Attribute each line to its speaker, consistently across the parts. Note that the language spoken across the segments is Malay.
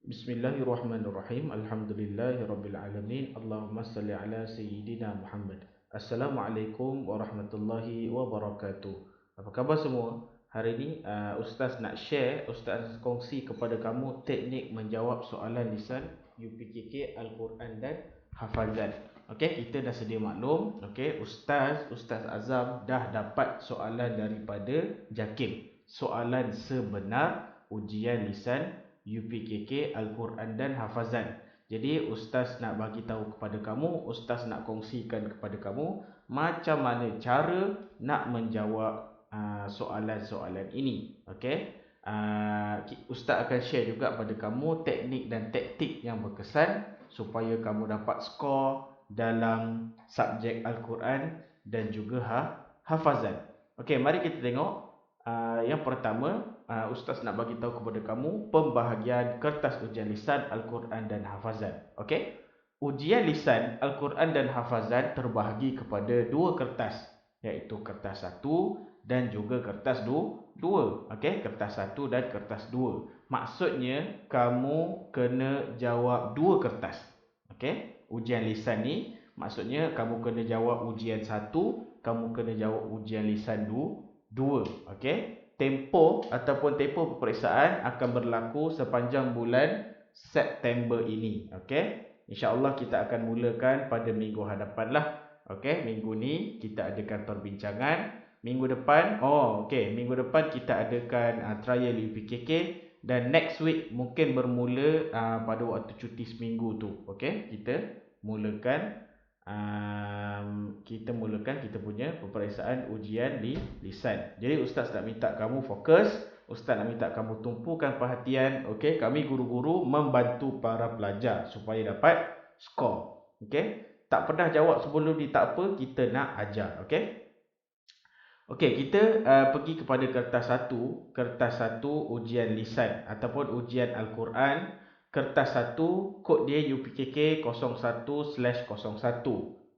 Speaker 1: Bismillahirrahmanirrahim. Alhamdulillahirabbil alamin. Allahumma salli ala sayyidina Muhammad. Assalamualaikum warahmatullahi wabarakatuh. Apa khabar semua? Hari ini Ustaz nak share, Ustaz kongsi kepada kamu teknik menjawab soalan lisan UPKK Al-Quran dan Hafazan. Okey, kita dah sedia maklum. Okey, Ustaz Azam dah dapat soalan daripada Jakim. Soalan sebenar ujian lisan UPKK Al-Quran dan Hafazan. Jadi Ustaz nak bagi tahu kepada kamu, Ustaz nak kongsikan kepada kamu macam mana cara nak menjawab soalan-soalan ini. Okey. Ustaz akan share juga pada kamu teknik dan taktik yang berkesan supaya kamu dapat skor dalam subjek Al-Quran dan juga Hafazan. Okey, mari kita tengok. Yang pertama, Ustaz nak bagi tahu kepada kamu pembahagian kertas ujian lisan Al-Quran dan Hafazan. Okey? Ujian lisan Al-Quran dan Hafazan terbahagi kepada dua kertas, iaitu kertas 1 dan juga kertas 2. Okey, kertas 1 dan kertas 2. Maksudnya kamu kena jawab dua kertas. Okey? Ujian lisan ni maksudnya kamu kena jawab ujian 1, kamu kena jawab ujian lisan 2. Okey, tempoh peperiksaan akan berlaku sepanjang bulan September ini. Okey, insya-Allah kita akan mulakan pada minggu hadapan lah. Okey, minggu ni kita adakan perbincangan. Minggu depan, minggu depan kita adakan trial UPKK dan next week mungkin bermula pada waktu cuti seminggu tu. Okey, kita mulakan kita punya peperiksaan ujian lisan. Jadi Ustaz nak minta kamu fokus, Ustaz nak minta kamu tumpukan perhatian. Okey, kami guru-guru membantu para pelajar supaya dapat skor. Okey, tak pernah jawab sebelum ni tak apa, kita nak ajar. Okey. Okey, kita pergi kepada kertas 1 ujian lisan ataupun ujian Al-Quran. Kertas 1, kod dia UPKK 01/01.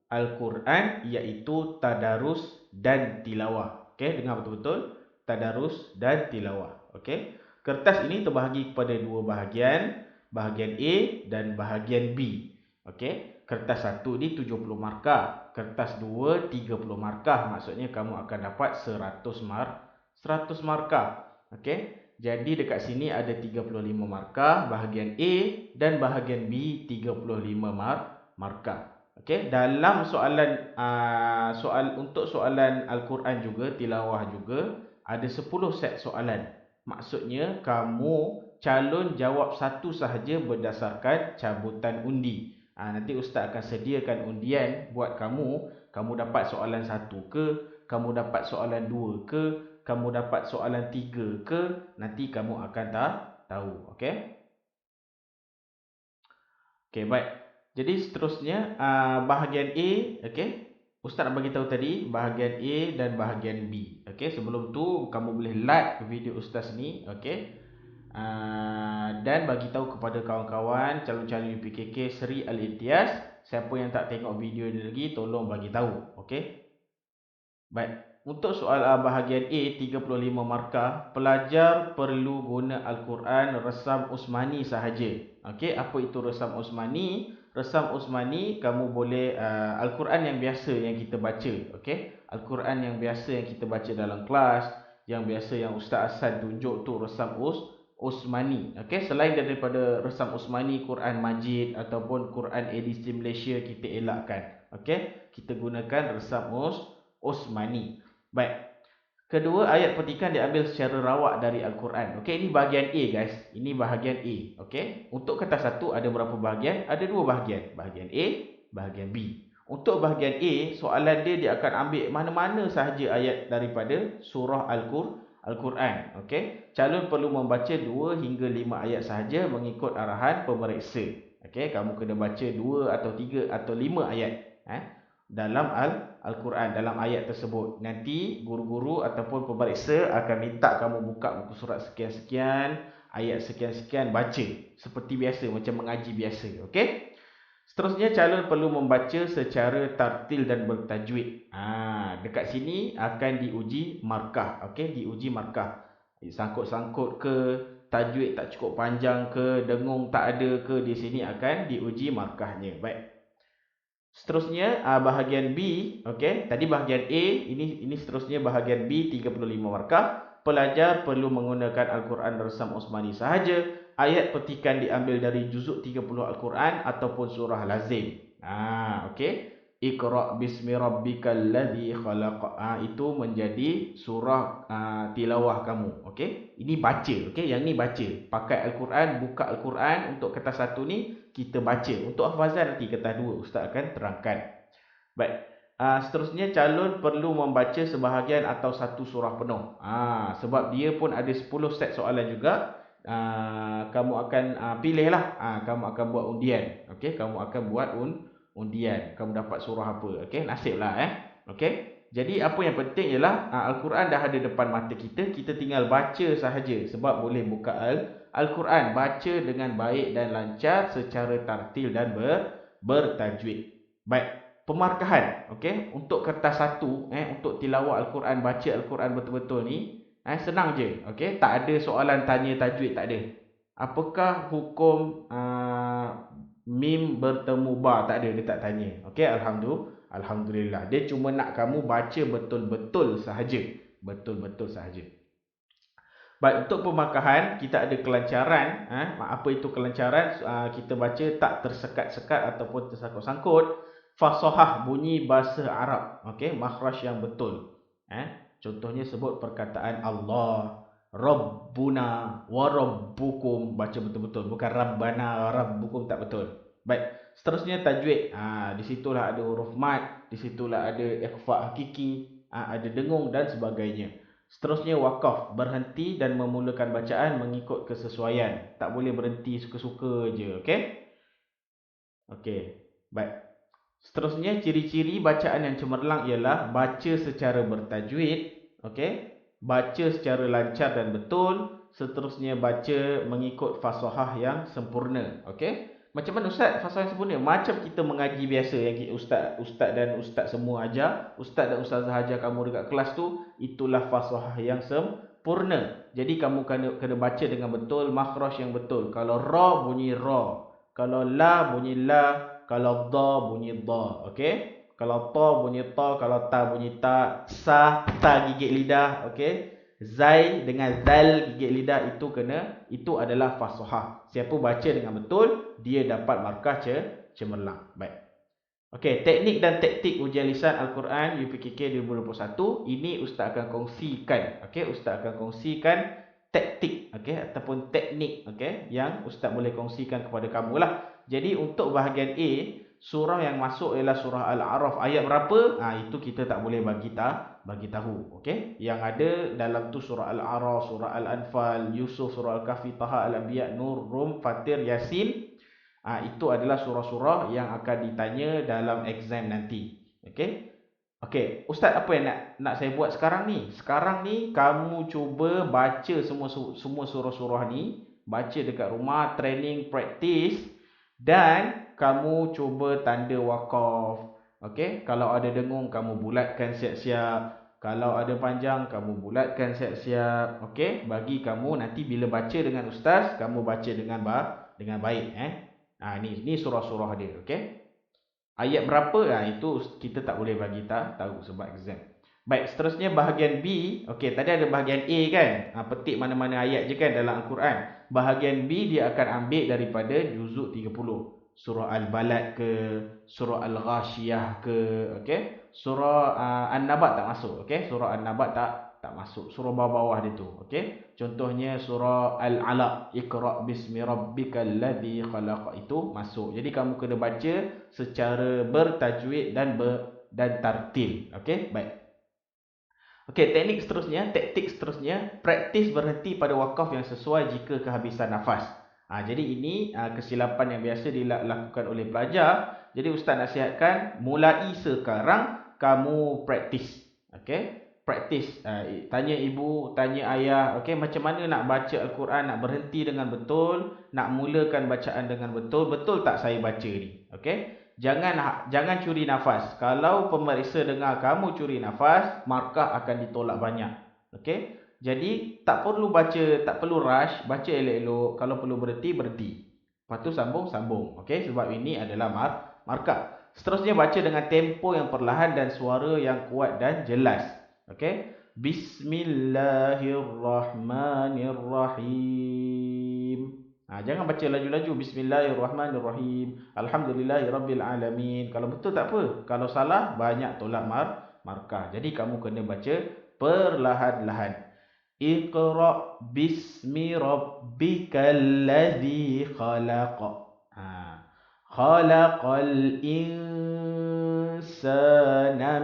Speaker 1: Al-Quran iaitu tadarus dan tilawah. Okey, dengar betul-betul. Tadarus dan tilawah. Okey. Kertas ini terbahagi kepada dua bahagian, bahagian A dan bahagian B. Okey. Kertas 1 ni 70 markah, kertas 2 30 markah. Maksudnya kamu akan dapat 100 markah. Okey. Jadi dekat sini ada 35 markah bahagian A dan bahagian B 35 markah. Okey, dalam untuk soalan Al-Quran juga, tilawah juga, ada 10 set soalan. Maksudnya kamu calon jawab satu sahaja berdasarkan cabutan undi. Nanti Ustaz akan sediakan undian buat kamu. Kamu dapat soalan 1 ke, kamu dapat soalan 2 ke, kamu dapat soalan 3 ke, nanti kamu akan tahu. Okey? Okey, baik. Jadi seterusnya bahagian A, okey. Ustaz nak bagi tahu tadi bahagian A dan bahagian B. Okey, sebelum tu kamu boleh like video Ustaz ni, okey. Dan bagi tahu kepada kawan-kawan calon-calon UPKK Seri Al-Imtiaz, siapa yang tak tengok video ni lagi tolong bagi tahu, okey. Baik, untuk soal bahagian A 35 markah, pelajar perlu guna Al-Quran Resam Usmani sahaja. Okey, apa itu Resam Usmani? Resam Usmani kamu boleh Al-Quran yang biasa yang kita baca, okey? Al-Quran yang biasa yang kita baca dalam kelas, yang biasa yang Ustaz Hasan tunjuk tu Resam Usmani. Okey, selain daripada Resam Usmani, Quran Majid ataupun Quran edisi Malaysia kita elakkan. Okey, kita gunakan Resam Usmani. Baik. Kedua, ayat petikan diambil secara rawak dari Al-Quran. Okey, ini bahagian A guys. Ini bahagian A. Okey. Untuk kertas 1 ada berapa bahagian? Ada dua bahagian. Bahagian A, bahagian B. Untuk bahagian A, soalan dia akan ambil mana-mana sahaja ayat daripada surah Al-Quran. Okey. Calon perlu membaca 2 hingga 5 ayat sahaja mengikut arahan pemeriksa. Okey, kamu kena baca 2 atau 3 atau 5 ayat dalam Al-Quran, dalam ayat tersebut. Nanti guru-guru ataupun pemeriksa akan minta kamu buka buku surat sekian-sekian, ayat sekian-sekian, baca seperti biasa, macam mengaji biasa. Okey. Seterusnya, calon perlu membaca secara tartil dan bertajwid. Dekat sini akan diuji markah. Okey, diuji markah. Sangkut-sangkut ke, tajwid tak cukup panjang ke, dengung tak ada ke, di sini akan diuji markahnya. Baik. Seterusnya bahagian B, okey. Tadi bahagian A, ini seterusnya bahagian B 35 markah. Pelajar perlu menggunakan Al-Quran Resam Osmani sahaja. Ayat petikan diambil dari juzuk 30 Al-Quran ataupun surah lazim. Okey. Iqra bismi rabbikal ladzi khalaq. Itu menjadi surah tilawah kamu. Okey. Ini baca, okey. Yang ni baca. Pakai Al-Quran, buka Al-Quran untuk kertas 1 ni kita baca. Untuk hafazan nanti kertas 2 ustaz akan terangkan. Baik. Seterusnya calon perlu membaca sebahagian atau satu surah penuh. Sebab dia pun ada 10 set soalan juga. Kamu akan pilihlah. Kamu akan buat undian. Okey, kamu akan buat undian. Kamu dapat surah apa? Okey, nasiblah Okey. Jadi apa yang penting ialah Al-Quran dah ada depan mata kita, kita tinggal baca sahaja sebab boleh buka Al-Quran, baca dengan baik dan lancar secara tartil dan bertajwid. Baik, pemarkahan, okey, untuk kertas 1 untuk tilawah Al-Quran, baca Al-Quran betul-betul ni senang je, okey, tak ada soalan tanya tajwid, tak ada. Apakah hukum mim bertemu ba? Tak ada, dia tak tanya. Okey, alhamdulillah. Dia cuma nak kamu baca betul-betul sahaja. Betul-betul sahaja. Baik, untuk pemarkahan kita ada kelancaran. Apa itu kelancaran? Kita baca tak tersekat-sekat ataupun tersangkut-sangkut. Fasahah, bunyi bahasa Arab. Okey, makhraj yang betul. Contohnya sebut perkataan Allah, Rabbuna wa Rabbukum, baca betul-betul, bukan Rabbana Rabbukum, tak betul. Baik, seterusnya tajwid. Di situlah ada huruf mad, di situlah ada ikhfa hakiki, ada dengung dan sebagainya. Seterusnya wakaf, berhenti dan memulakan bacaan mengikut kesesuaian. Tak boleh berhenti suka-suka je, okey? Okey. Baik. Seterusnya ciri-ciri bacaan yang cemerlang ialah baca secara bertajwid, okey? Baca secara lancar dan betul. Seterusnya baca mengikut fasahah yang sempurna, okey? Macam mana ustaz fasahah yang sempurna? Macam kita mengaji biasa yang ustaz dan ustaz semua ajar, ustaz dan ustazah ajar kamu dekat kelas tu, itulah fasahah yang sempurna. Jadi kamu kena baca dengan betul, makhraj yang betul. Kalau ra bunyi ra, kalau la bunyi la, kalau dha bunyi dha, okey? Kalau ta bunyi ta, kalau ta bunyi ta, sa ta gigit lidah, okey? Zai dengan zal gigit lidah, itu adalah fasahah. Siapa baca dengan betul, dia dapat markah cemerlang. Baik. Okey, teknik dan taktik ujian lisan Al-Quran UPKK 2021 ini ustaz akan kongsikan. Okey, ustaz akan kongsikan taktik, okey, ataupun teknik, okey, yang ustaz boleh kongsikan kepada kamu lah. Jadi untuk bahagian A, surah yang masuk ialah surah Al-A'raf. Ayat berapa? Itu kita tak boleh bagi tahu, okey. Yang ada dalam tu surah Al-A'raf, surah Al-Anfal, Yusuf, surah Al-Kahfi, Taha, Al-Anbiya, Nur, Rum, Fatir, Yasin. Itu adalah surah-surah yang akan ditanya dalam exam nanti. Okey. Okey, ustaz apa yang nak saya buat sekarang ni? Sekarang ni kamu cuba baca semua surah-surah ni, baca dekat rumah, training, practice, dan kamu cuba tanda wakaf. Okey, kalau ada dengung kamu bulatkan siap-siap. Kalau ada panjang kamu bulatkan siap-siap. Okey, bagi kamu nanti bila baca dengan ustaz, kamu baca dengan baik ni surah-surah dia, okey. Ayat berapa? Itu kita tak boleh bagi tahu sebab exam. Baik, seterusnya bahagian B. Okey, tadi ada bahagian A kan? Petik mana-mana ayat je kan dalam Al-Quran. Bahagian B dia akan ambil daripada juzuk 30. Surah Al-Balad ke, surah Al-Ghashiyah ke, okey. Surah An-Nabat tak masuk, okey. Surah An-Nabat tak masuk. Surah bawah-bawah dia tu, okey. Contohnya surah Al-Alaq, Iqra bismi rabbikal ladzi khalaq, itu masuk. Jadi kamu kena baca secara bertajwid dan tartil, okey. Baik. Okey, taktik seterusnya, praktis berhenti pada wakaf yang sesuai jika kehabisan nafas. Jadi ini kesilapan yang biasa dilakukan oleh pelajar. Jadi ustaz nasihatkan mulai sekarang kamu praktis. Okey? Praktis. Tanya ibu, tanya ayah, okey, macam mana nak baca Al-Quran, nak berhenti dengan betul, nak mulakan bacaan dengan betul. Betul tak saya baca ni? Okey? Jangan curi nafas. Kalau pemeriksa dengar kamu curi nafas, markah akan ditolak banyak. Okey? Jadi tak perlu baca, tak perlu rush, baca elok-elok. Kalau perlu berhenti, berhenti. Lepas tu sambung. Okey, sebab ini adalah markah. Seterusnya baca dengan tempo yang perlahan dan suara yang kuat dan jelas. Okey. Bismillahirrahmanirrahim. Jangan baca laju-laju. Bismillahirrahmanirrahim. Alhamdulillahirrabbilalamin. Kalau betul tak apa. Kalau salah, banyak tolak markah. Jadi kamu kena baca perlahan-lahan. Iqra bismi rabbikal ladzi khalaq. Khalaqal insana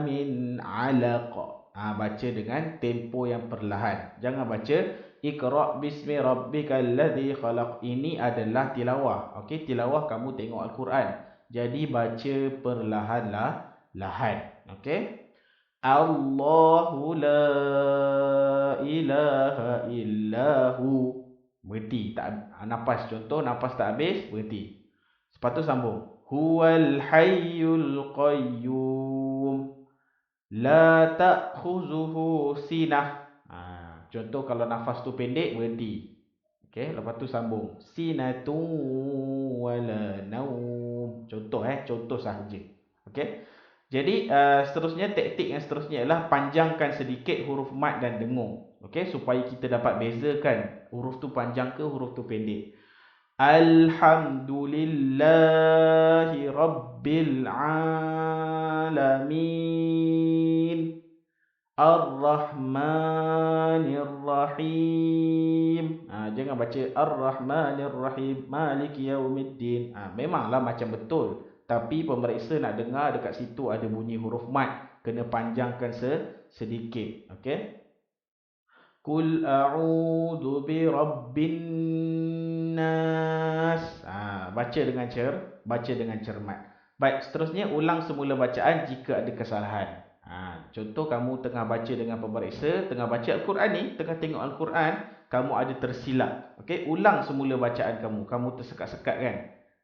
Speaker 1: min 'alaq. Baca dengan tempo yang perlahan. Jangan baca Iqra bismi rabbikal ladzi khalaq. Ini adalah tilawah. Okey, tilawah kamu tengok Al-Quran. Jadi baca perlahan-lahan. Okey? Allahu la ilaha illahu. Berhenti, tak nafas. Contoh nafas tak habis, berhenti. Lepas tu sambung. Huwal hayyul qayyum. La ta'khuzuhu sinah. Contoh kalau nafas tu pendek, berhenti. Okey, lepas tu sambung. Sinatun wala naum. Contoh sahaja. Okey. Jadi seterusnya, taktik yang seterusnya ialah panjangkan sedikit huruf mat dan dengung. Okey, supaya kita dapat bezakan huruf tu panjang ke huruf tu pendek. Alhamdulillahi rabbil alamin. Ar-Rahmanir-Rahim. Jangan baca Ar-Rahmanir-Rahim Maliki Yaumiddin. Memanglah macam betul. Tapi pemeriksa nak dengar dekat situ ada bunyi huruf mat. Kena panjangkan sedikit. Okey. Qul a'udzu birabbin nas. Baca dengan cermat. Baik, seterusnya ulang semula bacaan jika ada kesalahan. Contoh kamu tengah baca dengan pemeriksa, tengah baca Al-Quran ni, tengah tengok Al-Quran, kamu ada tersilap. Okey, ulang semula bacaan kamu. Kamu tersekat-sekat kan?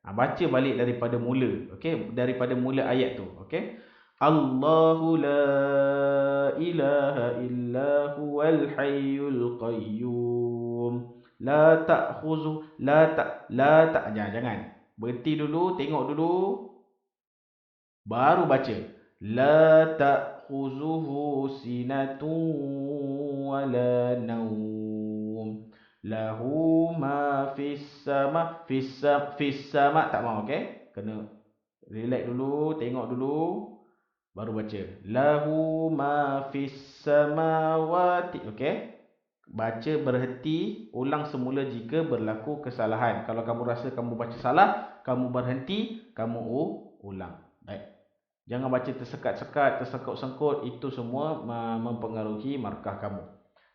Speaker 1: Baca balik daripada mula. Okey, daripada mula ayat tu. Okey. Allahu la ilaha illa huwal hayyul qayyum. La ta'khuzu jangan. Berhenti dulu, tengok dulu. Baru baca. La ta'khuzuhu sinatun wala naum. Lahu ma fis sama tak mau. Okey, kena relax dulu, tengok dulu, baru baca. Lahu ma fis samawati. Okey, baca berhenti, ulang semula jika berlaku kesalahan. Kalau kamu rasa kamu baca salah, kamu berhenti, kamu ulang. Baik. Jangan baca tersekat-sekat, tersengkut-sengkut. Itu semua mempengaruhi markah kamu.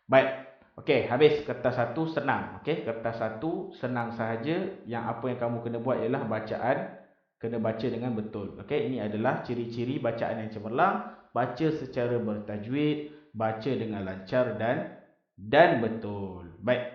Speaker 1: Baik. Okey, habis kertas satu senang. Okey, kertas satu senang sahaja. Yang apa yang kamu kena buat ialah bacaan kena baca dengan betul. Okey, ini adalah ciri-ciri bacaan yang cemerlang. Baca secara bertajwid, baca dengan lancar dan betul. Baik.